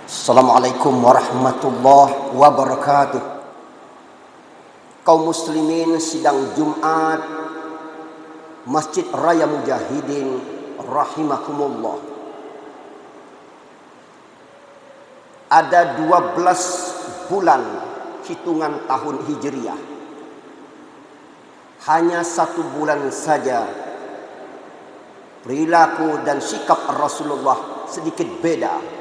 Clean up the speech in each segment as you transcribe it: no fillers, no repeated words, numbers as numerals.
Assalamualaikum warahmatullahi wabarakatuh. Kaum muslimin sidang Jumat Masjid Raya Mujahidin rahimakumullah. Ada 12 bulan hitungan tahun Hijriah. Hanya 1 bulan saja perilaku dan sikap Rasulullah sedikit beda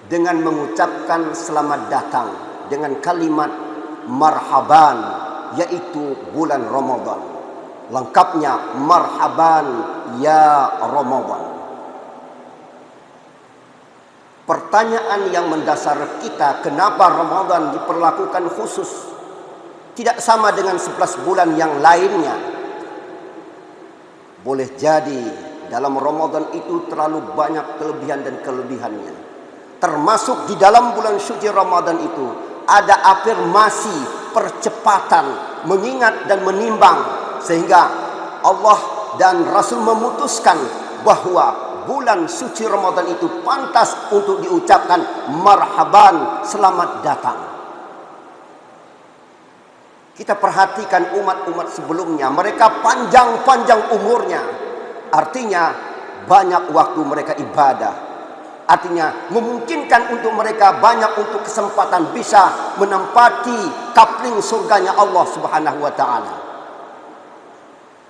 dengan mengucapkan selamat datang dengan kalimat marhaban, yaitu bulan Ramadan. Lengkapnya marhaban ya Ramadan. Pertanyaan yang mendasar kita, kenapa Ramadan diperlakukan khusus, tidak sama dengan 11 bulan yang lainnya? Boleh jadi dalam Ramadan itu terlalu banyak kelebihan dan kelebihannya. Termasuk di dalam bulan suci Ramadan itu ada afirmasi percepatan mengingat dan menimbang, sehingga Allah dan Rasul memutuskan bahwa bulan suci Ramadan itu pantas untuk diucapkan marhaban, selamat datang. Kita perhatikan umat-umat sebelumnya, mereka panjang-panjang umurnya. Artinya banyak waktu mereka ibadah. Artinya memungkinkan untuk mereka banyak untuk kesempatan bisa menempati kapling surganya Allah Subhanahu wa taala.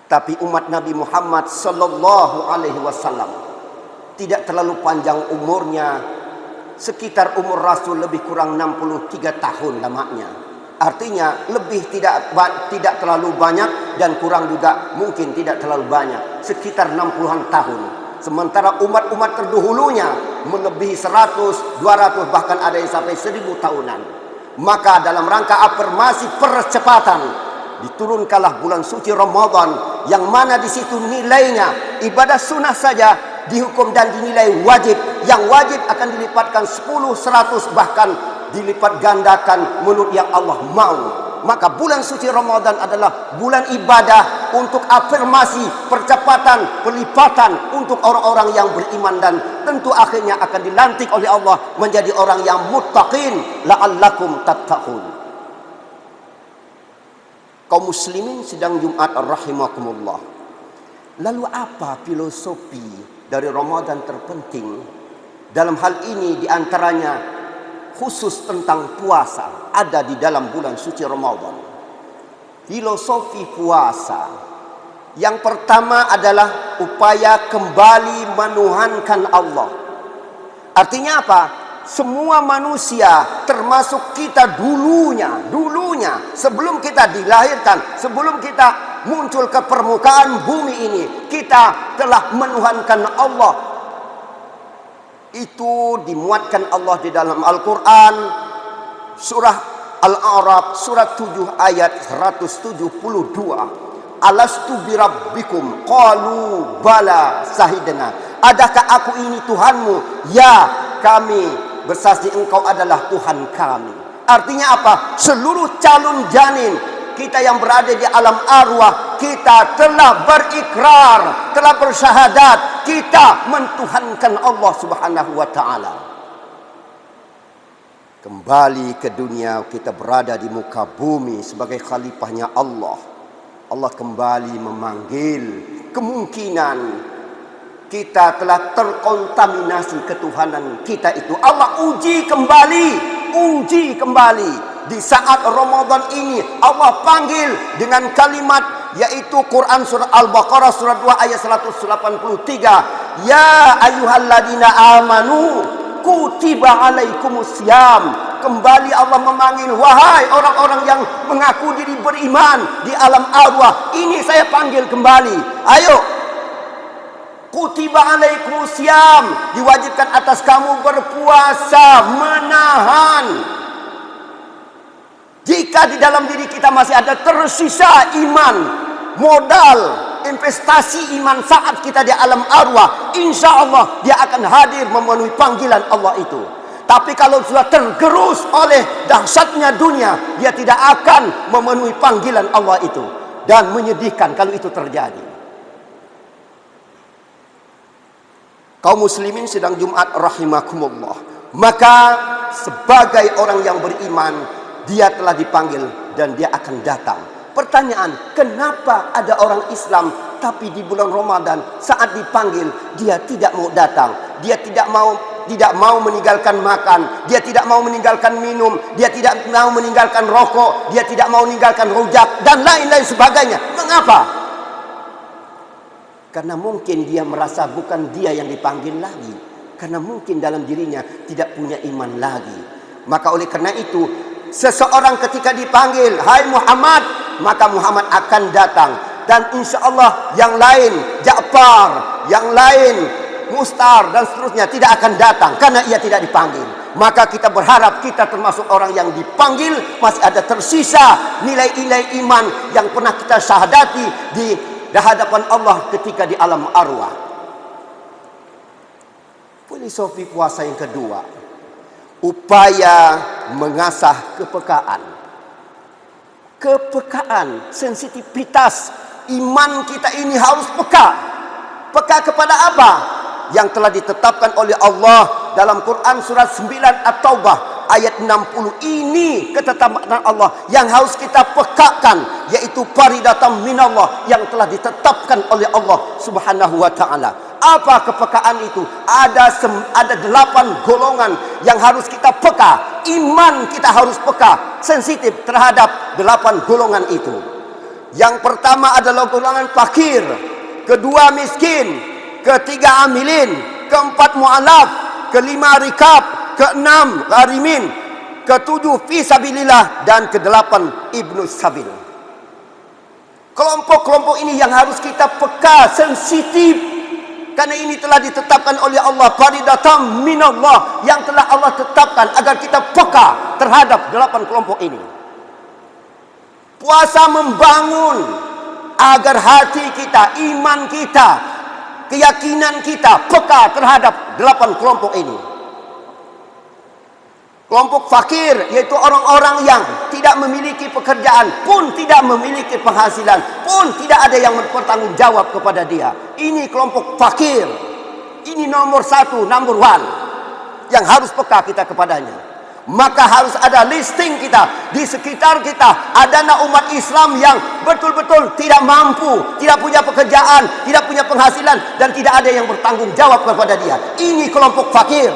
Tapi umat Nabi Muhammad sallallahu alaihi wasallam tidak terlalu panjang umurnya, sekitar umur Rasul lebih kurang 63 tahun lamanya. Artinya lebih tidak terlalu banyak dan kurang juga mungkin tidak terlalu banyak, sekitar 60-an tahun. Sementara umat-umat terdahulunya melebihi 100, 200, bahkan ada yang sampai 1000 tahunan. Maka dalam rangka afirmasi percepatan, diturunkanlah bulan suci Ramadan, yang mana di situ nilainya ibadah sunnah saja dihukum dan dinilai wajib. Yang wajib akan dilipatkan 10, 100, bahkan dilipat gandakan menurut yang Allah mau. Maka bulan suci Ramadan adalah bulan ibadah untuk afirmasi percepatan, pelipatan untuk orang-orang yang beriman, dan tentu akhirnya akan dilantik oleh Allah menjadi orang yang muttaqin, la'allakum tattaqun. Kaum muslimin sidang Jumat rahimakumullah. Lalu apa filosofi dari Ramadan terpenting? Dalam hal ini diantaranya khusus tentang puasa ada di dalam bulan suci Ramadan. Filosofi puasa yang pertama adalah upaya kembali menuhankan Allah. Artinya apa? Semua manusia termasuk kita dulunya sebelum kita dilahirkan, sebelum kita muncul ke permukaan bumi ini, kita telah menuhankan Allah. Itu dimuatkan Allah di dalam Al-Quran, surah Al-A'raf, surat 7 ayat 172. Alastu birabbikum qalu bala sahidna. Adakah aku ini Tuhanmu? Ya, kami bersaksi engkau adalah Tuhan kami. Artinya apa? Seluruh calon janin kita yang berada di alam arwah, kita telah berikrar, telah bersyahadat, kita mentuhankan Allah Subhanahu wa taala. Kembali ke dunia, kita berada di muka bumi sebagai khalifahnya Allah. Allah kembali memanggil. Kemungkinan kita telah terkontaminasi ketuhanan kita itu. Allah uji kembali. Di saat Ramadan ini Allah panggil dengan kalimat, yaitu Quran surah Al-Baqarah surah 2 ayat 183. Ya ayyuhalladzina amanu kutiba alaikumusiyam. Kembali Allah memanggil, wahai orang-orang yang mengaku diri beriman di alam arwah, ini saya panggil kembali. Ayo, kutiba alaikumusiyam, diwajibkan atas kamu berpuasa, menahan. Jika di dalam diri kita masih ada tersisa iman, modal, investasi iman saat kita di alam arwah, insya Allah dia akan hadir memenuhi panggilan Allah itu. Tapi kalau sudah tergerus oleh dahsyatnya dunia, dia tidak akan memenuhi panggilan Allah itu. Dan menyedihkan kalau itu terjadi. Kaum muslimin sidang Jumat rahimakumullah. Maka sebagai orang yang beriman, dia telah dipanggil dan dia akan datang. Pertanyaan, kenapa ada orang Islam tapi di bulan Ramadan saat dipanggil dia tidak mau datang? Dia tidak mau meninggalkan makan, dia tidak mau meninggalkan minum, dia tidak mau meninggalkan rokok, dia tidak mau meninggalkan rujak dan lain-lain sebagainya. Mengapa? Karena mungkin dia merasa bukan dia yang dipanggil lagi, karena mungkin dalam dirinya tidak punya iman lagi. Maka oleh karena itu, seseorang ketika dipanggil, hai Muhammad, maka Muhammad akan datang. Dan insya Allah yang lain, Ja'far, yang lain, Mustar dan seterusnya tidak akan datang karena ia tidak dipanggil. Maka kita berharap kita termasuk orang yang dipanggil, masih ada tersisa nilai-nilai iman yang pernah kita syahadati di hadapan Allah ketika di alam arwah. Filosofi puasa yang kedua, upaya mengasah kepekaan. Kepekaan, sensitivitas iman kita ini harus peka. Peka kepada apa? Yang telah ditetapkan oleh Allah dalam Quran surat 9 At-Taubah ayat 60. Ini ketetapan Allah yang harus kita pekakan, yaitu faridatan minallah yang telah ditetapkan oleh Allah Subhanahu wa taala. Apa kepekaan itu? Ada 8 golongan yang harus kita peka. Iman kita harus peka, sensitif terhadap 8 golongan itu. Yang pertama adalah golongan fakir, kedua miskin, ketiga amilin, keempat mu'alaf, kelima rikab, keenam gharimin, ketujuh fisabilillah, dan kedelapan ibnu sabil. Kelompok-kelompok ini yang harus kita peka, sensitif, karena ini telah ditetapkan oleh Allah, faridatan minallah, yang telah Allah tetapkan agar kita peka terhadap 8 kelompok ini. Puasa membangun agar hati kita, iman kita, keyakinan kita peka terhadap 8 kelompok ini. Kelompok fakir, yaitu orang-orang yang tidak memiliki pekerjaan, pun tidak memiliki penghasilan, pun tidak ada yang bertanggung jawab kepada dia. Ini kelompok fakir. Ini nomor 1, number 1 yang harus peka kita kepadanya. Maka harus ada listing kita di sekitar kita. Ada umat Islam yang betul-betul tidak mampu, tidak punya pekerjaan, tidak punya penghasilan, dan tidak ada yang bertanggung jawab kepada dia. Ini kelompok fakir.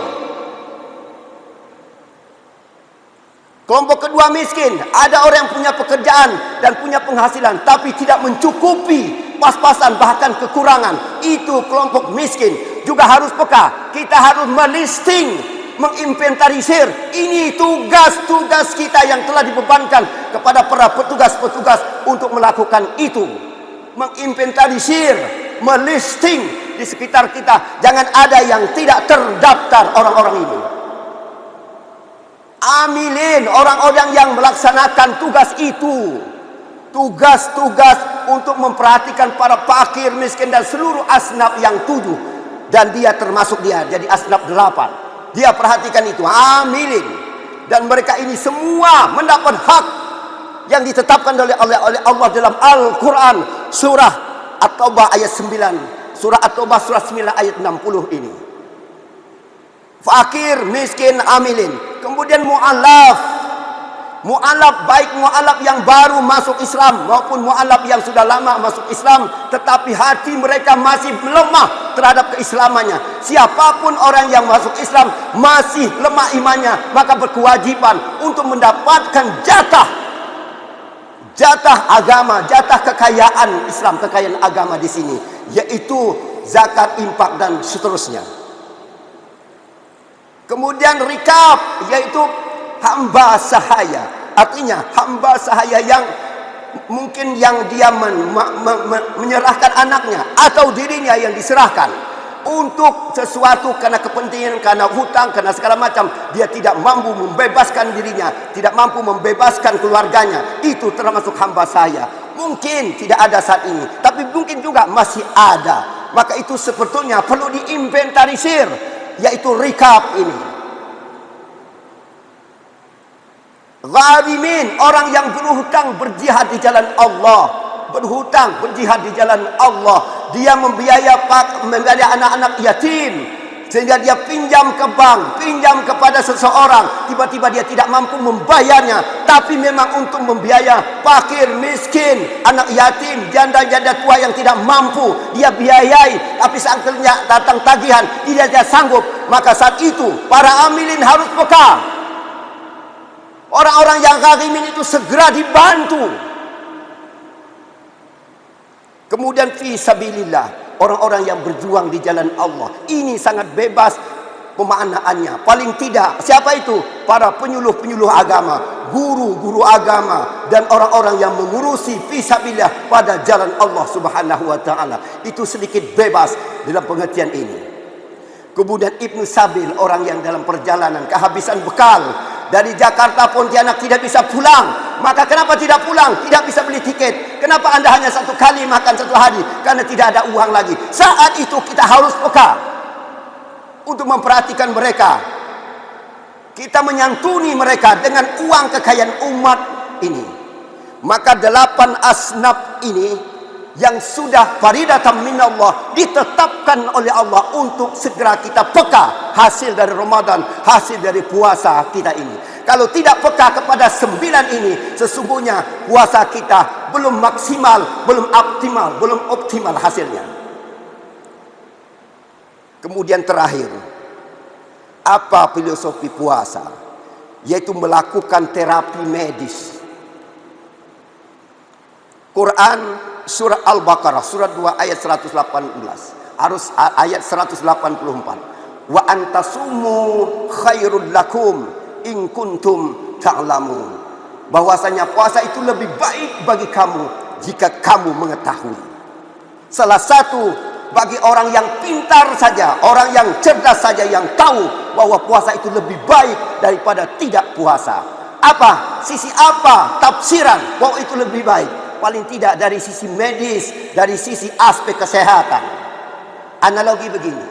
Kelompok kedua miskin. Ada orang yang punya pekerjaan dan punya penghasilan, tapi tidak mencukupi, pas-pasan, bahkan kekurangan. Itu kelompok miskin. Juga harus peka. Kita harus melisting, menginventarisir. Ini tugas-tugas kita yang telah dibebankan kepada para petugas-petugas untuk melakukan itu. Menginventarisir, melisting di sekitar kita. Jangan ada yang tidak terdaftar orang-orang ini. Amilin, orang-orang yang melaksanakan tugas itu. Tugas-tugas untuk memperhatikan para fakir, miskin, dan seluruh asnaf yang 7. Dan dia termasuk dia, jadi asnaf 8. Dia perhatikan itu, amilin. Dan mereka ini semua mendapat hak yang ditetapkan oleh Allah dalam Al-Quran. Surah At-Taubah ayat 9. Surah At-Taubah surah 9 ayat 60 ini. Fakir, miskin, amilin. Kemudian mu'alaf. Mu'alaf, baik mu'alaf yang baru masuk Islam maupun mu'alaf yang sudah lama masuk Islam, tetapi hati mereka masih lemah terhadap keislamannya. Siapapun orang yang masuk Islam masih lemah imannya, maka berkewajiban untuk mendapatkan jatah agama, jatah kekayaan Islam, kekayaan agama di sini, yaitu zakat, infak, dan seterusnya. Kemudian rikab, yaitu hamba sahaya. Artinya hamba sahaya yang mungkin yang dia menyerahkan anaknya atau dirinya yang diserahkan untuk sesuatu karena kepentingan, karena hutang, karena segala macam. Dia tidak mampu membebaskan dirinya, tidak mampu membebaskan keluarganya. Itu termasuk hamba sahaya. Mungkin tidak ada saat ini, tapi mungkin juga masih ada. Maka itu sebetulnya perlu diinventarisir, yaitu rikab ini. Gharimin, orang yang berhutang berjihad di jalan Allah. Berhutang berjihad di jalan Allah. Dia membiayai anak-anak yatim, sehingga dia pinjam ke bank, pinjam kepada ada seseorang tiba-tiba dia tidak mampu membayarnya, tapi memang untuk membiayai fakir, miskin, anak yatim, janda-janda tua yang tidak mampu dia biayai, tapi saat datang tagihan dia tidak sanggup, maka saat itu para amilin harus peka. Orang-orang yang gharimin itu segera dibantu. Kemudian fi sabilillah, orang-orang yang berjuang di jalan Allah. Ini sangat bebas pemaknaannya. Paling tidak, siapa itu? Para penyuluh-penyuluh agama, guru-guru agama, dan orang-orang yang mengurusi fi sabilillah pada jalan Allah Subhanahu wa taala. Itu sedikit bebas dalam pengertian ini. Kemudian Ibnu Sabil, orang yang dalam perjalanan kehabisan bekal. Dari Jakarta Pontianak tidak bisa pulang. Maka kenapa tidak pulang? Tidak bisa beli tiket. Kenapa Anda hanya satu kali makan satu hari? Karena tidak ada uang lagi. Saat itu kita harus peka untuk memperhatikan mereka. Kita menyantuni mereka dengan uang kekayaan umat ini. Maka 8 asnaf ini yang sudah faridatan minallah, ditetapkan oleh Allah untuk segera kita peka hasil dari Ramadan, hasil dari puasa kita ini. Kalau tidak peka kepada 9 ini, sesungguhnya puasa kita belum maksimal, belum optimal hasilnya. Kemudian terakhir, apa filosofi puasa? Yaitu melakukan terapi medis. Quran surah Al-Baqarah surat 2 ayat 118, harus ayat 184. Wa antasumu khairul lakum in kuntum ta'lamun. Bahwasanya puasa itu lebih baik bagi kamu jika kamu mengetahui. Salah satu bagi orang yang pintar saja, orang yang cerdas saja yang tahu bahwa puasa itu lebih baik daripada tidak puasa. Apa? Sisi apa tafsiran bahwa itu lebih baik? Paling tidak dari sisi medis, dari sisi aspek kesehatan. Analogi begini.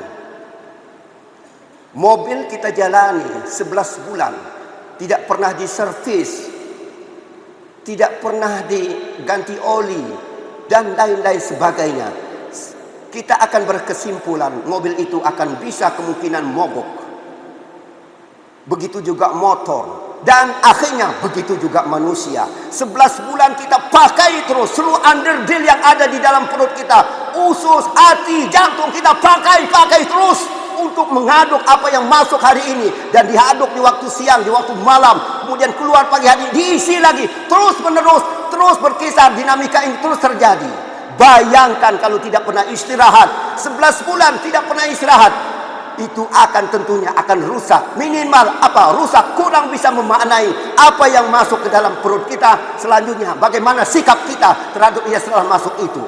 Mobil kita jalani 11 bulan, tidak pernah diservis, tidak pernah diganti oli, dan lain-lain sebagainya. Kita akan berkesimpulan mobil itu akan bisa kemungkinan mogok. Begitu juga motor. Dan akhirnya begitu juga manusia. 11 bulan kita pakai terus seluruh underdeal yang ada di dalam perut kita, usus, hati, jantung kita pakai terus untuk mengaduk apa yang masuk hari ini, dan diaduk di waktu siang, di waktu malam, kemudian keluar pagi hari, diisi lagi, terus menerus, terus berkisar, dinamika ini terus terjadi. Bayangkan kalau tidak pernah istirahat, 11 bulan tidak pernah istirahat, itu akan tentunya akan rusak. Minimal apa? Rusak, kurang bisa memaknai apa yang masuk ke dalam perut kita. Selanjutnya bagaimana sikap kita terhadap yang setelah masuk itu.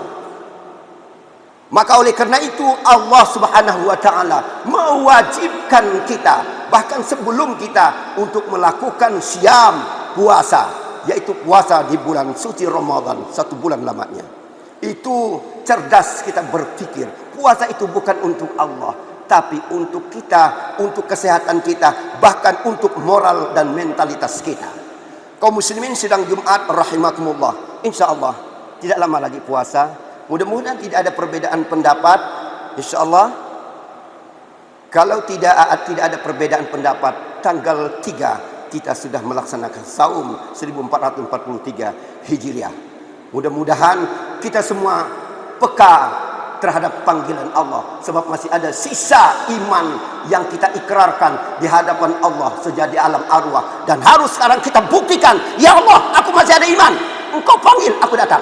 Maka oleh karena itu Allah Subhanahu wa taala mewajibkan kita bahkan sebelum kita untuk melakukan siam, puasa, yaitu puasa di bulan suci Ramadan, 1 bulan lamanya. Itu cerdas kita berpikir, puasa itu bukan untuk Allah, tapi untuk kita, untuk kesehatan kita, bahkan untuk moral dan mentalitas kita. Kaum muslimin sidang Jumat rahimakumullah, insyaallah tidak lama lagi puasa. Mudah-mudahan tidak ada perbedaan pendapat, insyaallah. Kalau tidak ada perbedaan pendapat, tanggal 3 kita sudah melaksanakan saum 1443 Hijriah. Mudah-mudahan kita semua peka terhadap panggilan Allah, sebab masih ada sisa iman yang kita ikrarkan di hadapan Allah sejadi alam arwah, dan harus sekarang kita buktikan, ya Allah, aku masih ada iman, Engkau panggil, aku datang,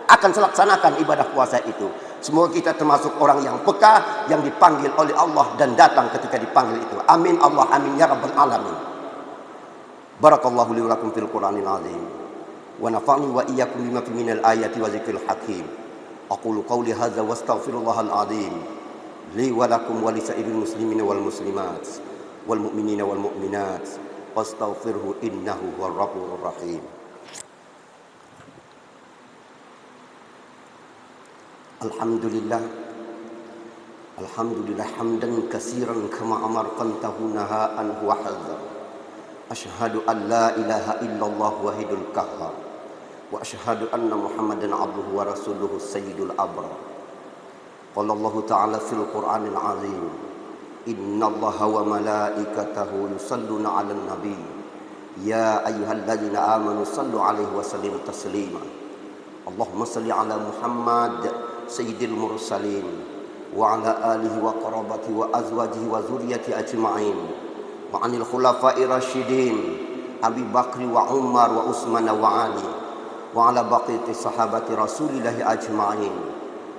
akan selaksanakan ibadah puasa itu. Semoga kita termasuk orang yang peka, yang dipanggil oleh Allah dan datang ketika dipanggil itu. Amin Allah, amin ya rabbal alamin. Barakallahu li wa lakum fil Qur'anil azim, wa nafa'ni wa iyyakum bima fi minal ayati wa zikril hakim. Aqulu qawli hadza wa astaghfirullahal azim li wa lakum wa lisairil muslimina wal muslimat wal mu'minina wal mu'minat wastaghfirhu innahu huwar ghafurur rahim. Alhamdulillah hamdan katsiran kama amartantahu nahaan wa hadzar. Asyhadu an la ilaha illallah wahidul qahhar wa asyhadu anna Muhammadan abduhu wa rasuluhu sayyidul abrar. Qala Allah ta'ala fil Qur'anil azim, Innallaha wa malaikatahu yusalluna 'alan nabi. Ya ayyuhalladzina amanu sallu 'alaihi wa sallimu taslima. Allahumma salli 'ala Muhammad sayyidil mursalin wa 'ala alihi wa qarabatihi wa azwajihi wa dzurriyyati ajma'in. Wa 'anil khulafa'ir rasyidin Abi Bakri wa Umar wa Utsman wa Ali wa 'ala baqiyati sahabati Rasulillahi ajma'in.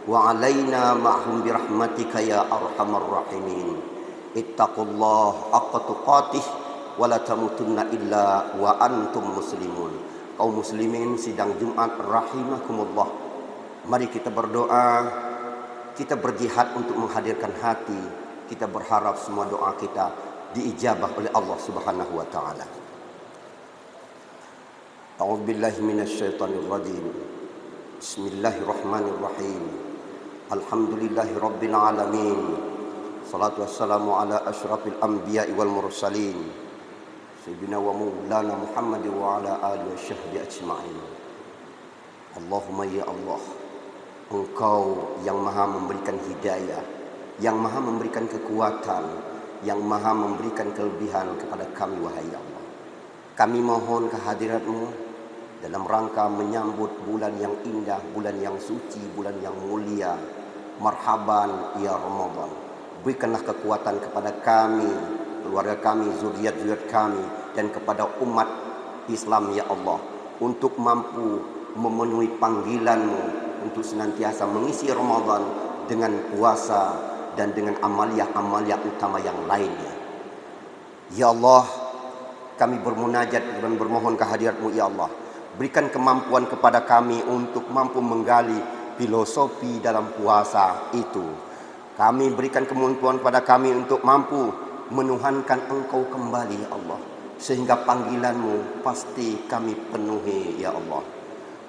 Wa 'alaina ma'hum bi rahmatika ya arhamar rahimin. Ittaqullah haqqa tuqatih wa la tamutunna illa wa antum muslimun. Kaum muslimin sidang Jumat rahimakumullah. Mari kita berdoa, kita berjihad untuk menghadirkan hati. Kita berharap semua doa kita diijabah oleh Allah Subhanahu wa taala. A'udzu billahi minasyaitonir rajim. Bismillahirrahmanirrahim. Alhamdulillahi rabbil alamin. Salatu wassalamu ala asyrafil anbiya'i wal mursalin. Sayyidina wa maulana Muhammad wa ala alihi washabbihi ajma'in. Allahumma ya Allah, Engkau yang maha memberikan hidayah, yang maha memberikan kekuatan, yang maha memberikan kelebihan kepada kami, wahai Allah. Kami mohon kehadirat-Mu dalam rangka menyambut bulan yang indah, bulan yang suci, bulan yang mulia. Marhaban ya Ramadan. Berikanlah kekuatan kepada kami, keluarga kami, zuriat-zuriat kami, dan kepada umat Islam ya Allah, untuk mampu memenuhi panggilan-Mu untuk senantiasa mengisi Ramadan dengan puasa dan dengan amalia-amalia utama yang lainnya. Ya Allah, kami bermunajat dan bermohon kehadirat-Mu ya Allah. Berikan kemampuan kepada kami untuk mampu menggali filosofi dalam puasa itu. Kami berikan kemampuan kepada kami untuk mampu menuhankan Engkau kembali ya Allah, sehingga panggilan-Mu pasti kami penuhi ya Allah.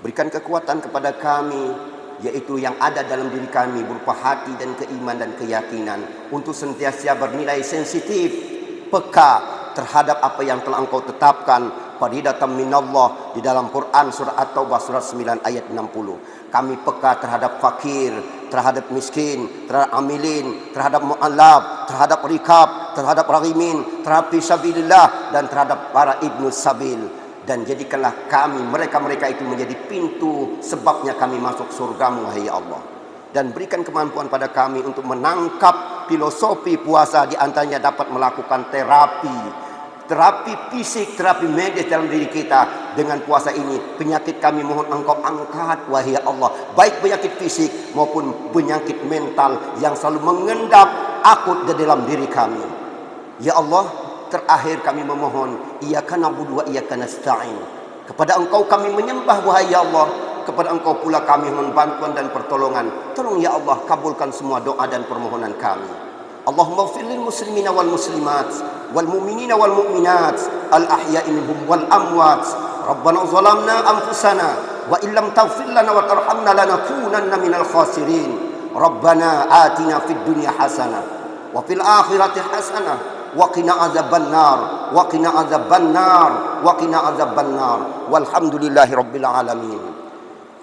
Berikan kekuatan kepada kami, yaitu yang ada dalam diri kami berupa hati dan keimanan dan keyakinan, untuk sentiasa bernilai sensitif, peka terhadap apa yang telah Engkau tetapkan faridatan minallah di dalam Quran surah At-Taubah surah 9 ayat 60. Kami peka terhadap fakir, terhadap miskin, terhadap amilin, terhadap mu'allab, terhadap rikab, terhadap rahimin, terhadap fisabilillah, dan terhadap para ibnu sabil. Dan jadikanlah kami, mereka-mereka itu menjadi pintu sebabnya kami masuk surga-Mu, wahai Allah. Dan berikan kemampuan pada kami untuk menangkap filosofi puasa, di antaranya dapat melakukan terapi fisik, terapi medis dalam diri kita. Dengan puasa ini, penyakit kami mohon Engkau angkat, wahai Allah, baik penyakit fisik maupun penyakit mental yang selalu mengendap akut di dalam diri kami. Ya Allah, terakhir kami memohon, iyyaka na'budu wa iyyaka nasta'in. Kepada Engkau kami menyembah, wahai Allah. Kepada Engkau pula kami mohon bantuan dan pertolongan. Tolong ya Allah, kabulkan semua doa dan permohonan kami. Allahumma ighfir lil muslimina wal muslimat wal mu'minina wal mu'minat al ahya'i minhum wal amwat. Rabbana zalamna anfusana wa illam taghfir lana wa tarhamna lanakunanna minal khasirin. Rabbana atina fid dunya hasanah wa fil akhirati hasanah wa qina adzabannar wa qina adzabannar wa qina adzabannar. Walhamdulillahi rabbil alamin.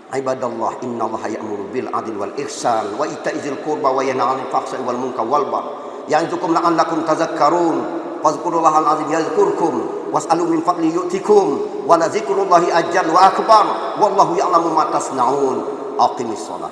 Ibadallah, innallaha ya'muru bil 'adli wal ihsan wa ita'i dzil qurba wa yanha 'anil fahsya'i wal munkari wal baghi ya'idukum la'allakum tadhakkarun. Fadhkurullahal 'azim yadhkurkum was'alu min fadli yu'tikum wa la dzikrullahi ajal wa akbar wallahu ya'lamu ma tasna'un. Aqimis shalah.